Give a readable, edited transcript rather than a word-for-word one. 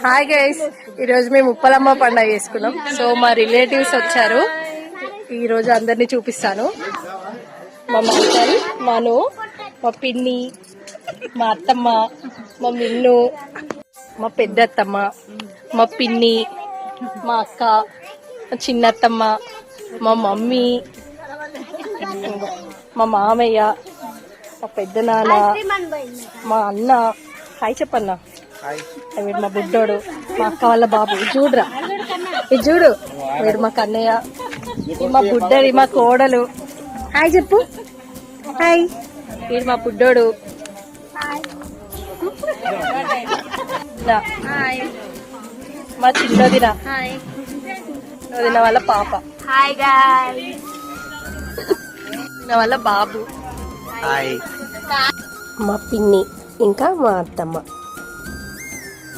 Hi guys, ఈరోజు మేము ఉప్పలమ్మ పండుగ చేసుకున్నాం. సో మా రిలేటివ్స్ వచ్చారు. ఈరోజు అందరినీ చూపిస్తాను. మా మక్కల్, మను, మా పిన్ని, మా అత్తమ్మ, మా మిన్ను, మా పెద్దత్తమ్మ, మా పిన్ని, మా అక్క, మా చిన్నత్తమ్మ, మా మమ్మీ, మా మామయ్య, మా పెద్ద నాన్న, మా అన్న. హాయ్ చెప్పన్నా. వీడు మా బుడ్డోడు, మా అక్క వాళ్ళ బాబు. చూడురా, ఇది చూడు. వీడు మా కన్నయ్య, మా బుడ్డది మా కోడలు. హాయ్ చెప్పు. హాయ్. వీడు మా బుడ్డోడు. మా చిన్నదిరా, వదిన వాళ్ళ పాప. Hi guys. వాళ్ళ బాబు. మా పిన్ని ఇంకా మా అత్తమ్మ.